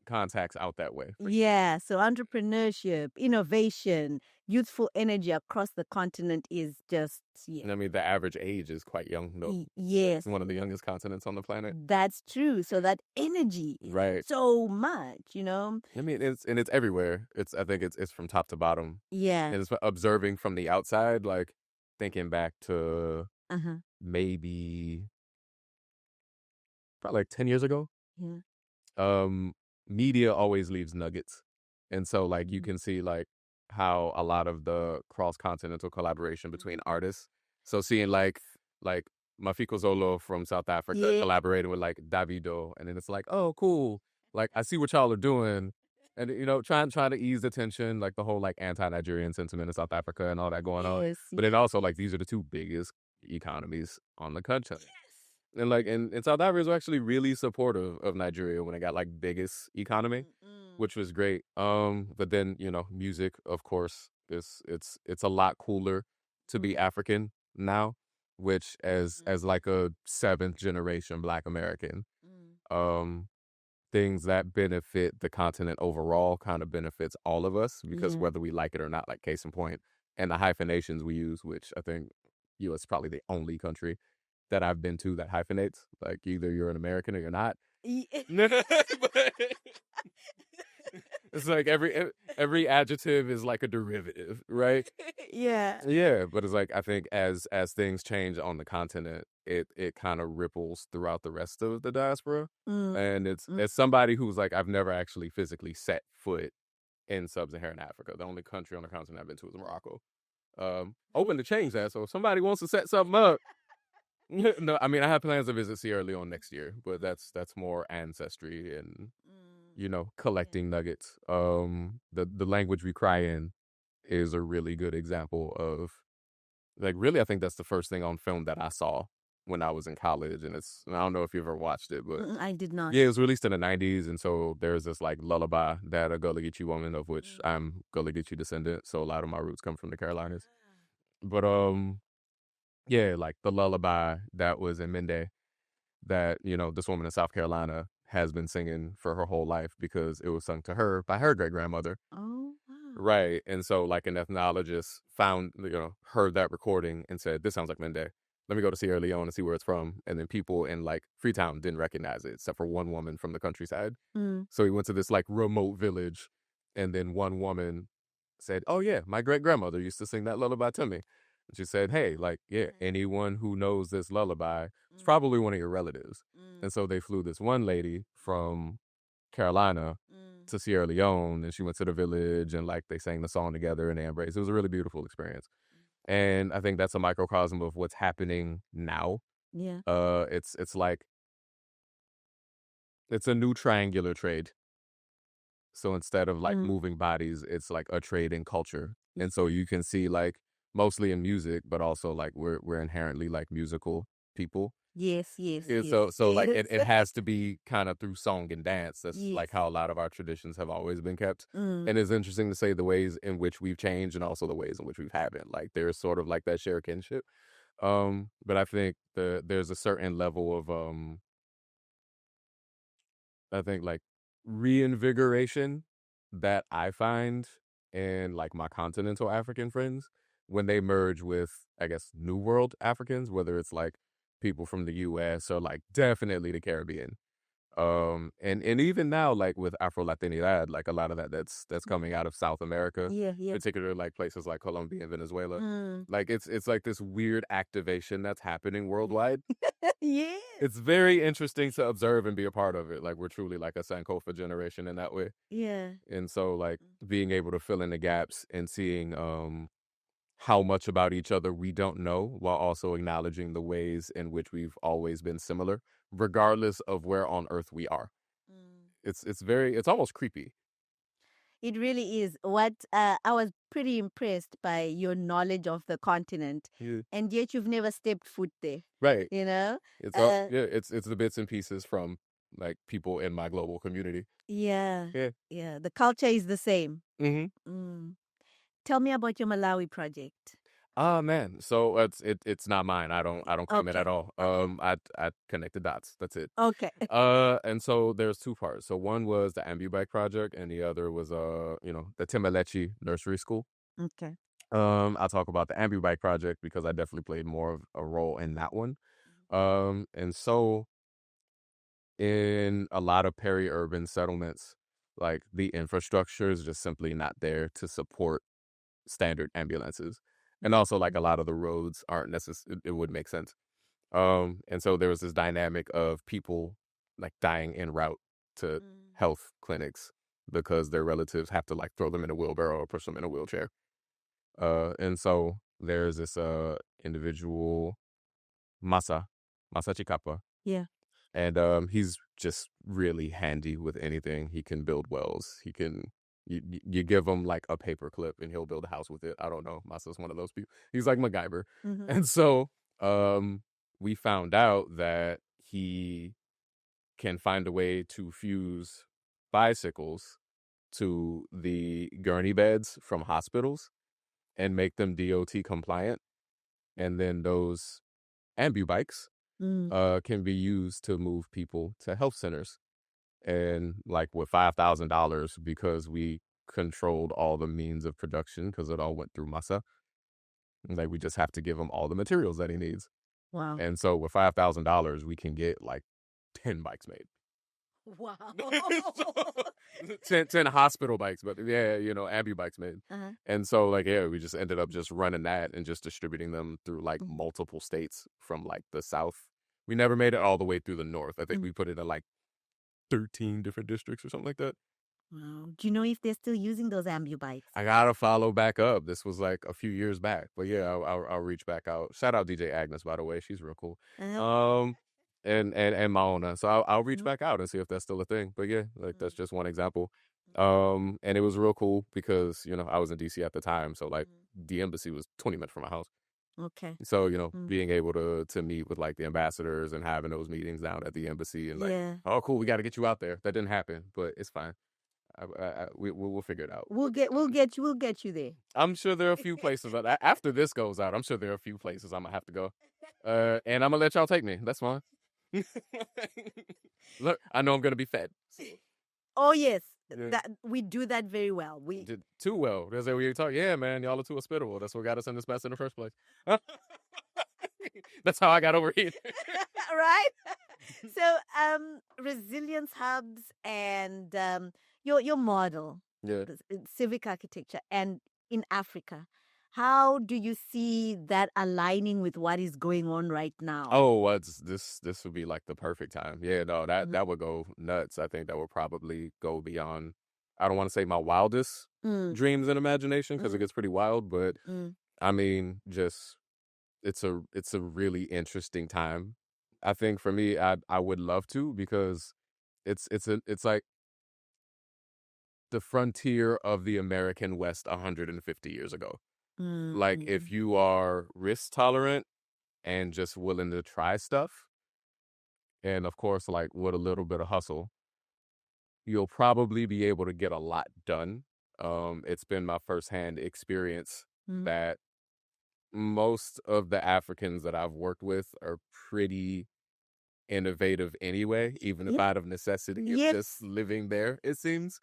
contacts out that way. Yeah, so entrepreneurship, innovation, youthful energy across the continent is just, I mean, the average age is quite young, though. Yes. It's one of the youngest continents on the planet. That's true. So that energy, right? So much, you know. I mean, it's everywhere. I think it's from top to bottom. Yeah. And it's observing from the outside, like thinking back to maybe probably like 10 years ago. Yeah. Media always leaves nuggets. And so like you can see like how a lot of the cross-continental collaboration between artists. So seeing like Mafiko Zolo from South Africa collaborating with like Davido, and then it's like, oh cool. Like I see what y'all are doing. And you know, trying to ease the tension, like the whole like anti-Nigerian sentiment in South Africa and all that going on. But then also like these are the two biggest economies on the continent. And like and South Africa was actually really supportive of Nigeria when it got like biggest economy, which was great. But then, you know, music, of course, it's a lot cooler to be African now, which as like a 7th generation Black American, things that benefit the continent overall kind of benefits all of us, because whether we like it or not, like case in point, and the hyphenations we use, which I think US is probably the only country that I've been to that hyphenates. Like either you're an American or you're not. It's like every adjective is like a derivative, right? Yeah. Yeah, but it's like I think as things change on the continent, it kind of ripples throughout the rest of the diaspora. Mm. And it's Mm. as somebody who's like, I've never actually physically set foot in sub-Saharan Africa. The only country on the continent I've been to is Morocco. Open to change that. So if somebody wants to set something up, no, I mean I have plans to visit Sierra Leone next year, but that's more ancestry and collecting nuggets. The language we cry in is a really good example of, like, really, I think that's the first thing on film that I saw when I was in college, and I don't know if you've ever watched it, but I did not. yeah, it was released in the 90s, and so there's this like lullaby that a Gullah Geechee woman, of which I'm Gullah Geechee descendant, so a lot of my roots come from the Carolinas. But yeah, like the lullaby that was in Mende that, this woman in South Carolina has been singing for her whole life because it was sung to her by her great grandmother. Oh, wow. Right. And so like an ethnologist found, heard that recording and said, this sounds like Mende. Let me go to Sierra Leone and see where it's from. And then people in like Freetown didn't recognize it except for one woman from the countryside. Mm. So he went to this like remote village, and then one woman said, oh yeah, my great grandmother used to sing that lullaby to me. And she said, hey, like, yeah, anyone who knows this lullaby is probably one of your relatives. And so they flew this one lady from Carolina to Sierra Leone, and she went to the village, and like they sang the song together and they embraced. It was a really beautiful experience. And I think that's a microcosm of what's happening now. Yeah. It's like it's a new triangular trade. So instead of like moving bodies, it's like a trade in culture. And so you can see like mostly in music, but also like we're inherently like musical people. Yes. Yeah, so like it has to be kind of through song and dance. That's like how a lot of our traditions have always been kept. And it's interesting to say the ways in which we've changed and also the ways in which we haven't. Like there's sort of like that shared kinship. But I think there's a certain level of I think like reinvigoration that I find in like my continental African friends when they merge with, I guess, New World Africans, whether it's like people from the US or like definitely the Caribbean. And even now, like with Afro Latinidad, like a lot of that's coming out of South America, Yeah. particularly like places like Colombia and Venezuela. Like it's like this weird activation that's happening worldwide. Yeah. It's very interesting to observe and be a part of it. Like we're truly like a Sankofa generation in that way. Yeah. And so like being able to fill in the gaps and seeing how much about each other we don't know, while also acknowledging the ways in which we've always been similar, regardless of where on earth we are. It's almost creepy. It really is. What I was pretty impressed by your knowledge of the continent, Yeah. and yet you've never stepped foot there. Right. You know. It's all, yeah. It's the bits and pieces from like people in my global community. Yeah. Yeah. Yeah. The culture is the same. Mm-hmm. Tell me about your Malawi project. Oh man, so it's not mine. I don't claim it Okay. at all. I connect the dots. That's it. Okay. And so there's two parts. So one was the Ambubike project, and the other was the Timalechi Nursery School. Okay. I'll talk about the Ambubike project because I definitely played more of a role in that one. And so in a lot of peri-urban settlements, like the infrastructure is just simply not there to support standard ambulances. And also like a lot of the roads aren't necessary. It would make sense. And so there was this dynamic of people like dying en route to health clinics because their relatives have to like throw them in a wheelbarrow or push them in a wheelchair. And so there's this individual, Masa Chikapa. Yeah. And he's just really handy with anything. He can build wells. He can you give him like a paper clip and he'll build a house with it. I don't know. Masa's one of those people. He's like MacGyver. And so we found out that he can find a way to fuse bicycles to the gurney beds from hospitals and make them DOT compliant. And then those ambubikes can be used to move people to health centers. And like with $5,000, because we controlled all the means of production because it all went through Masa. Like we just have to give him all the materials that he needs. Wow. And so with $5,000, we can get like 10 bikes made. Wow. So, 10 hospital bikes, but yeah, ambu bikes made. Uh-huh. And so like, yeah, we just ended up just running that and just distributing them through like Mhm. multiple states from like the south. We never made it all the way through the north. I think Mhm. we put it in like 13 different districts or something like that. Wow. Do you know if they're still using those ambu bikes? I gotta follow back up. This was like a few years back, but yeah, I'll reach back out. Shout out DJ Agnes, by the way, she's real cool. And Maona. So I'll reach back out and see if that's still a thing. But yeah, like that's just one example. And it was real cool because I was in DC at the time, so like the embassy was 20 minutes from my house. Okay. So being able to meet with like the ambassadors and having those meetings down at the embassy and like, Yeah. oh cool, we got to get you out there. That didn't happen, but it's fine. We'll figure it out. We'll get you there. I'm sure there are a few places after this goes out. I'm sure there are a few places I'm gonna have to go, and I'm gonna let y'all take me. That's fine. Look, I know I'm gonna be fed. Oh yes, Yeah. that we do that very well. We Did too well. That's what we talk. Yeah, man, y'all are too hospitable. That's what got us in this mess in the first place. That's how I got over here. right. So resilience hubs and your model, Yeah. civic architecture, and in Africa, how do you see that aligning with what is going on right now? Oh, this would be like the perfect time. Yeah, no, that would go nuts. I think that would probably go beyond. I don't want to say my wildest dreams and imagination because it gets pretty wild, but I mean, just it's a really interesting time. I think for me, I would love to because it's like the frontier of the American West 150 years ago. Like if you are risk tolerant and just willing to try stuff, and of course, like with a little bit of hustle, you'll probably be able to get a lot done. It's been my firsthand experience that most of the Africans that I've worked with are pretty innovative anyway, even if out of necessity of just living there, it seems.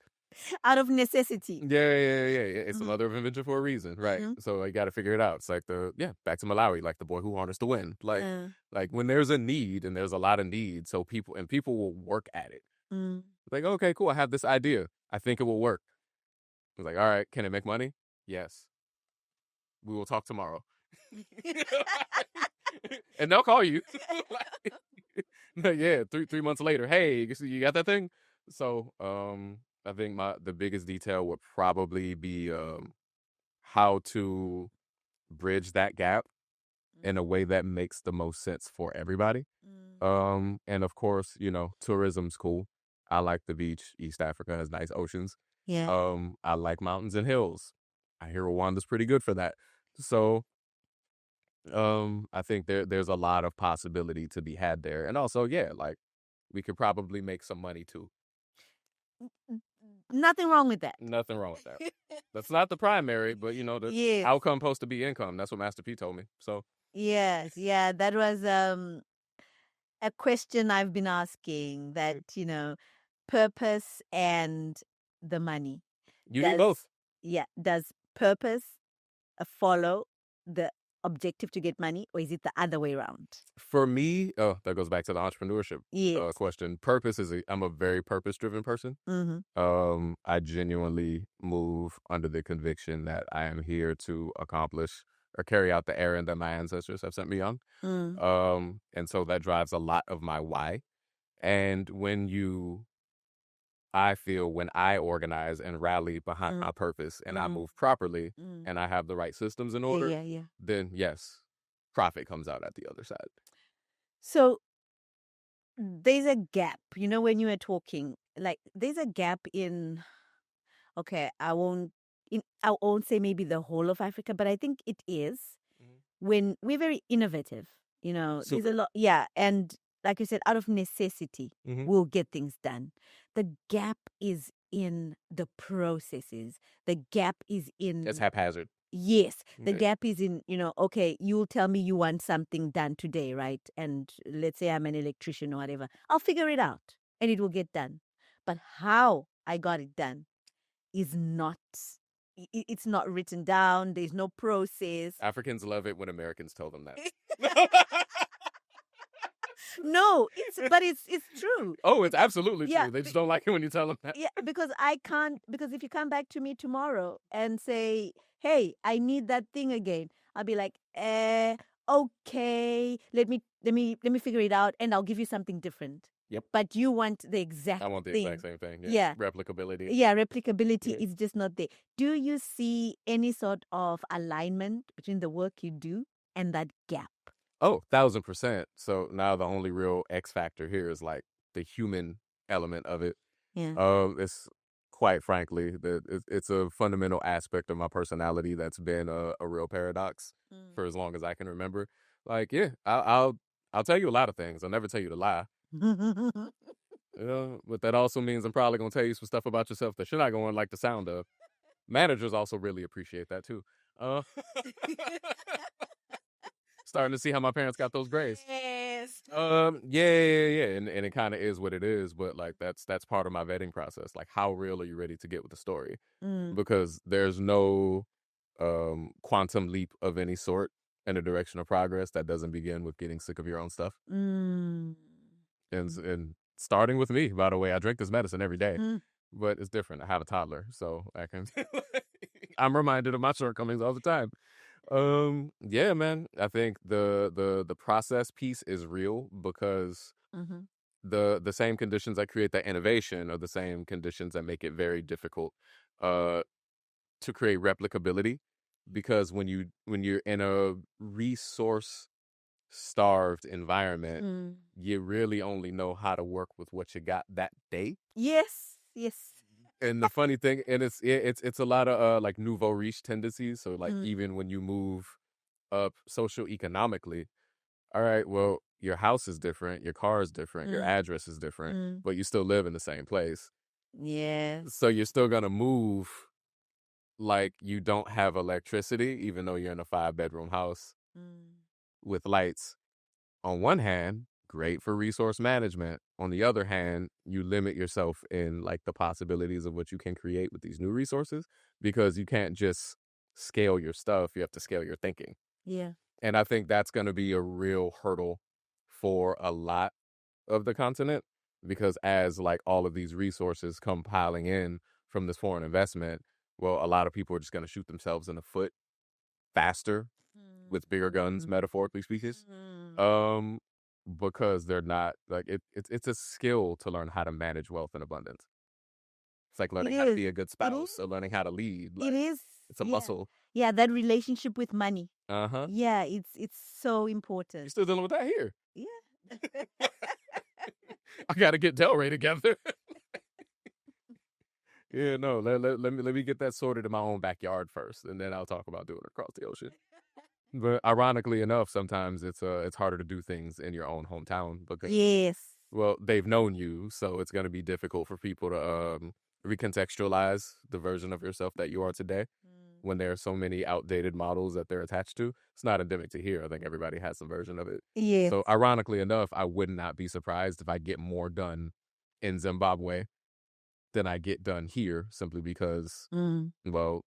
Out of necessity. Yeah. It's a mother of invention for a reason, right? So I got to figure it out. It's like back to Malawi, like the boy who harnessed the wind. Like when there's a need and there's a lot of need, so people will work at it. Like, okay, cool, I have this idea. I think it will work. It's like, all right, can it make money? Yes. We will talk tomorrow. And they'll call you. Yeah, 3 months later, hey, you got that thing? So, I think the biggest detail would probably be how to bridge that gap in a way that makes the most sense for everybody. And of course, tourism's cool. I like the beach. East Africa has nice oceans. Yeah. I like mountains and hills. I hear Rwanda's pretty good for that. So, I think there's a lot of possibility to be had there. And also, yeah, like we could probably make some money too. Nothing wrong with that. Nothing wrong with that. That's not the primary, but the outcome supposed to be income. That's what Master P told me. So yes, yeah, that was a question I've been asking. That purpose and the money. You need both. Yeah, does purpose follow the objective to get money, or is it the other way around? For me, that goes back to the entrepreneurship question. Purpose I'm a very purpose-driven person. I genuinely move under the conviction that I am here to accomplish or carry out the errand that my ancestors have sent me on. And so that drives a lot of my why. And I feel when I organize and rally behind my purpose and I move properly and I have the right systems in order, then yes, profit comes out at the other side. So there's a gap, when you were talking, like there's a gap in, okay, I won't say maybe the whole of Africa, but I think it is when we're very innovative, there's a lot. Yeah. And like you said, out of necessity, we'll get things done. The gap is in the processes. The gap is in... It's haphazard. Yes. The gap is in, okay, you'll tell me you want something done today, right? And let's say I'm an electrician or whatever. I'll figure it out and it will get done. But how I got it done is not... It's not written down. There's no process. Africans love it when Americans tell them that. No, but it's true. Oh, it's absolutely Yeah, true. They just don't like it when you tell them that. Yeah, because I can't. Because if you come back to me tomorrow and say, "Hey, I need that thing again," I'll be like, okay, let me figure it out, and I'll give you something different. Yep. But you want the exact I want the thing. exact same thing. Yeah. Replicability. Yeah, replicability Yeah. is just not there. Do you see any sort of alignment between the work you do and that gap? Oh, 1,000%. So now the only real X factor here is like the human element of it. Yeah. It's quite frankly it's a fundamental aspect of my personality that's been a real paradox for as long as I can remember. Like, yeah, I'll tell you a lot of things. I'll never tell you to lie. But that also means I'm probably gonna tell you some stuff about yourself that you're not going to like the sound of. Managers also really appreciate that too. Starting to see how my parents got those grades. Yes. Yeah. And it kind of is what it is, but like that's part of my vetting process. Like, how real are you ready to get with the story? Because there's no quantum leap of any sort in a direction of progress that doesn't begin with getting sick of your own stuff. And starting with me, by the way, I drink this medicine every day, but it's different. I have a toddler, so I can I'm reminded of my shortcomings all the time. Yeah, man. I think the process piece is real because the same conditions that create that innovation are the same conditions that make it very difficult to create replicability, because when you're in a resource starved environment, you really only know how to work with what you got that day. Yes. And the funny thing, and it's a lot of like nouveau riche tendencies. So like even when you move up socioeconomically, all right, well, your house is different, your car is different, your address is different, but you still live in the same place. Yes. So you're still gonna move like you don't have electricity, even though you're in a 5-bedroom house with lights. On one hand, great for resource management. On the other hand, you limit yourself in like the possibilities of what you can create with these new resources, because you can't just scale your stuff. You have to scale your thinking. Yeah. And I think that's going to be a real hurdle for a lot of the continent, because as like all of these resources come piling in from this foreign investment, well, a lot of people are just going to shoot themselves in the foot faster with bigger guns, metaphorically speaking. Because they're not like it's a skill to learn how to manage wealth and abundance. It's like learning how to be a good spouse or learning how to lead. Like, it is. it's a muscle. Yeah, that relationship with money. Uh-huh. Yeah, it's so important. You're still dealing with that here. Yeah. I gotta get Delray together. Yeah, no, let me get that sorted in my own backyard first, and then I'll talk about doing it across the ocean. But ironically enough, sometimes it's harder to do things in your own hometown because well, they've known you, so it's going to be difficult for people to recontextualize the version of yourself that you are today when there are so many outdated models that they're attached to. It's not endemic to here. I think everybody has some version of it. Yes. So ironically enough, I would not be surprised if I get more done in Zimbabwe than I get done here, simply because, well,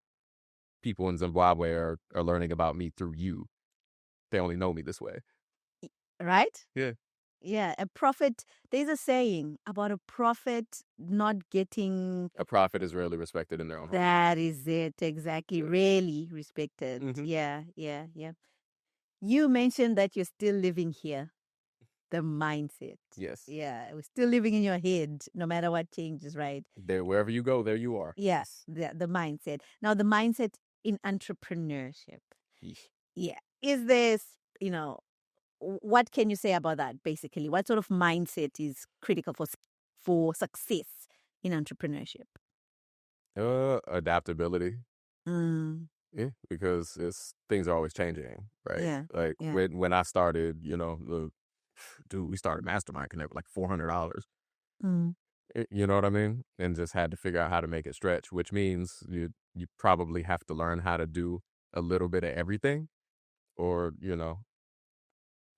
people in Zimbabwe are learning about me through you. They only know me this way. Right? Yeah. Yeah, a prophet, there's a saying about a prophet not getting... A prophet is rarely respected in their own home. That is it, exactly. Yeah. Rarely respected. Yeah. You mentioned that you're still living here. The mindset. Yes. Yeah, we're still living in your head, no matter what changes, right? There, wherever you go, there you are. Yes, the mindset. Now, the mindset in entrepreneurship. Yeesh. Yeah. Is this, what can you say about that, basically? What sort of mindset is critical for success in entrepreneurship? Adaptability. Yeah, because things are always changing, right? Yeah. Like when I started, we started Mastermind Connect with like $400. You know what I mean? And just had to figure out how to make it stretch, which means you probably have to learn how to do a little bit of everything, or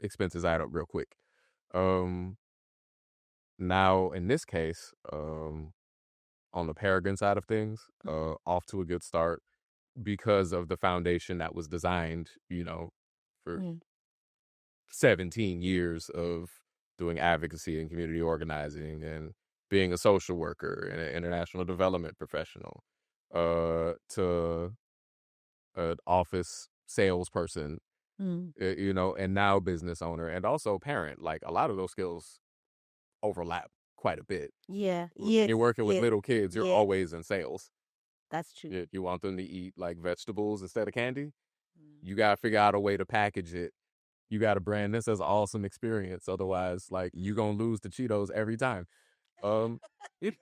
expenses add up real quick. Now in this case, on the Peregrine side of things, off to a good start because of the foundation that was designed, for 17 years of doing advocacy and community organizing and being a social worker and an international development professional, to an office salesperson, you know, and now business owner and also parent. Like a lot of those skills overlap quite a bit. Yeah. When Yes. you're working with Yes. little kids, you're Yes. always in sales. That's true. You want them to eat like vegetables instead of candy. Mm. You got to figure out a way to package it. You got to brand this as an awesome experience. Otherwise, like, you going to lose the Cheetos every time. It,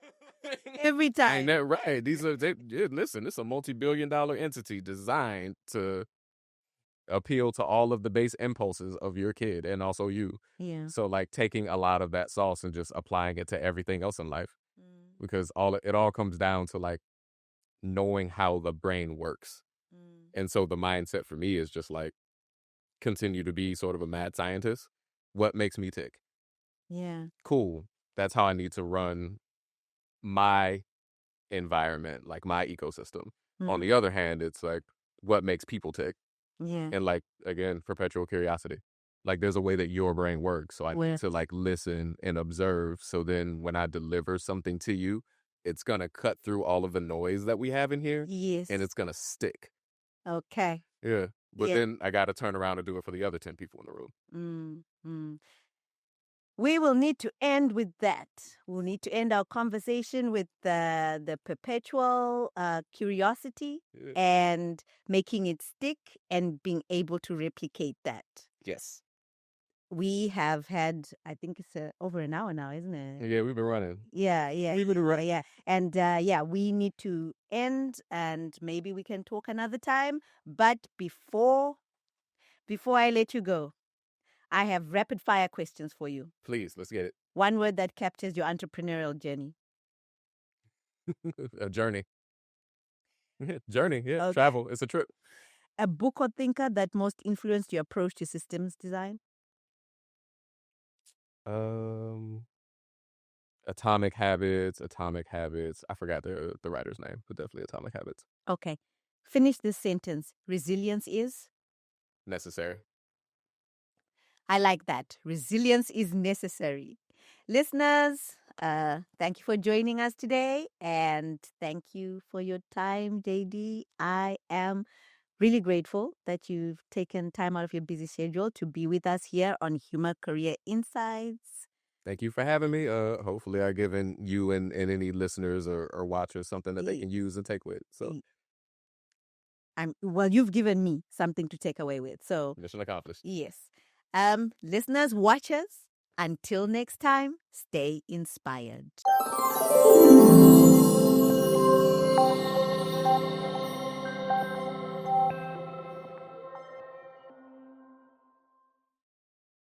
Every ain't time. that right? Listen, it's a multi-billion-dollar entity designed to appeal to all of the base impulses of your kid and also you. Yeah. So like taking a lot of that sauce and just applying it to everything else in life, Mm. because it all comes down to like knowing how the brain works. Mm. And so the mindset for me is just like continue to be sort of a mad scientist. What makes me tick? Yeah. Cool. That's how I need to run my environment, like my ecosystem. On the other hand, it's like what makes people tick? Yeah. And like, again, perpetual curiosity. Like there's a way that your brain works. So I need to like listen and observe. So then when I deliver something to you, it's going to cut through all of the noise that we have in here. Yes. And it's going to stick. Okay. Yeah. But Yeah. then I got to turn around and do it for the other 10 people in the room. We will need to end with that. We'll need to end our conversation with the perpetual curiosity and making it stick and being able to replicate that. Yes. We have had, I think it's over an hour now, isn't it? Yeah, we've been running. Yeah. We've been running. Yeah. And we need to end and maybe we can talk another time. But before I let you go, I have rapid fire questions for you. Please, let's get it. One word that captures your entrepreneurial journey. A journey. Journey, yeah. Okay. Travel. It's a trip. A book or thinker that most influenced your approach to systems design. Atomic Habits. I forgot the writer's name, but definitely Atomic Habits. Okay. Finish this sentence. Resilience is? Necessary. I like that. Resilience is necessary. Listeners, thank you for joining us today. And thank you for your time, JD. I am really grateful that you've taken time out of your busy schedule to be with us here on HUMHR Career Insights. Thank you for having me. Hopefully I've given you and any listeners or watchers something that they can use and take with. So well, you've given me something to take away with. So mission accomplished. Yes. Listeners, watchers, until next time, stay inspired.